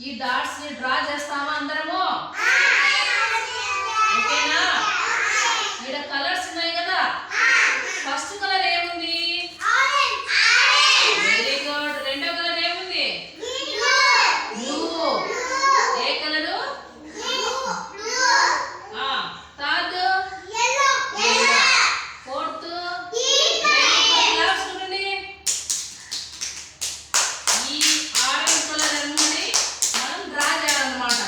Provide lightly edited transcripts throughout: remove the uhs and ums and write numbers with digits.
ఈ డాట్స్ ని డ్రా చేస్తామా అందరము? ఓకేనా? ఇక్కడ కలర్స్ ఉన్నాయి కదా. ఫస్ట్ కలర్ ఏముంది? Very good. రెండో కలర్ ఏముంది? బ్లూ. ఏ కలరు? Third fourth. ఈ ఆరెంజ్ కలర్ అన్నది మనం డ్రా చేయాలన్నమాట.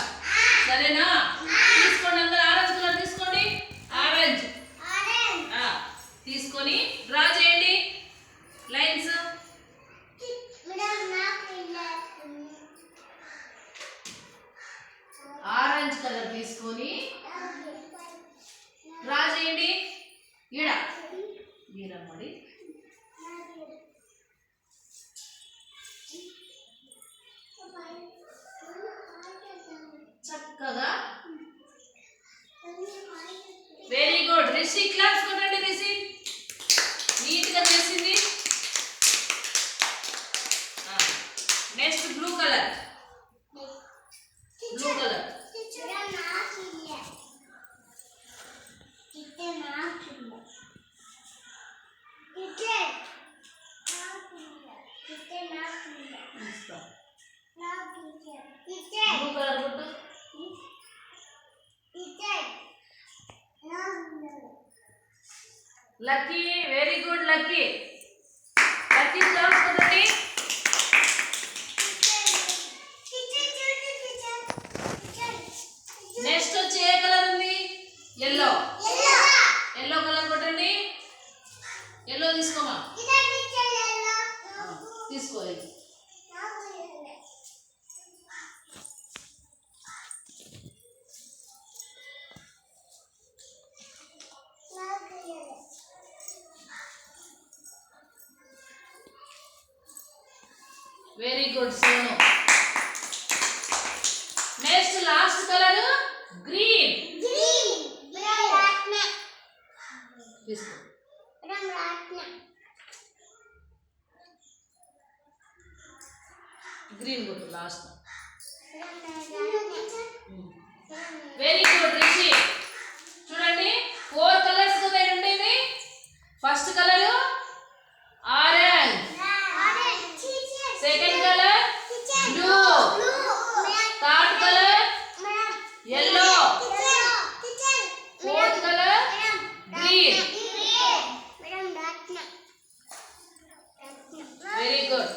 సరేనా? తీసుకోండి అందరూ ఆరెంజ్ కలర్ తీసుకోండి. ఆరెంజ్ తీసుకొని డ్రా చేయండి లైన్స్. ఆరెంజ్ కలర్ తీసుకొని డ్రా చేయండి. ఈడ గీరమ్మడి. చక్కగా. Very good. రిషి క్లాప్స్ కొట్టండి. రిషి నీట్ గా చేసింది. Next blue colour. Blue colour. Blue colour కొట్టు. Lucky. Very good Lucky. Lucky claps కొట్టండి. నెక్స్ట్ వచ్చి ఏ కలర్ ఉంది? ఎల్లో. ఎల్లో కలర్ కొట్టండి. ఎల్లో తీసుకోమా. తీసుకో. Very good Sonu. Next last colour green. తీసుకో. గ్రీన్ కొట్టు లాస్ట్. Very good Rishi. చూడండి 4 కలర్స్ ఉన్నాయి ఉండేవి. First colour orange. Second colour blue. Third colour yellow. Fourth colour green. Very good.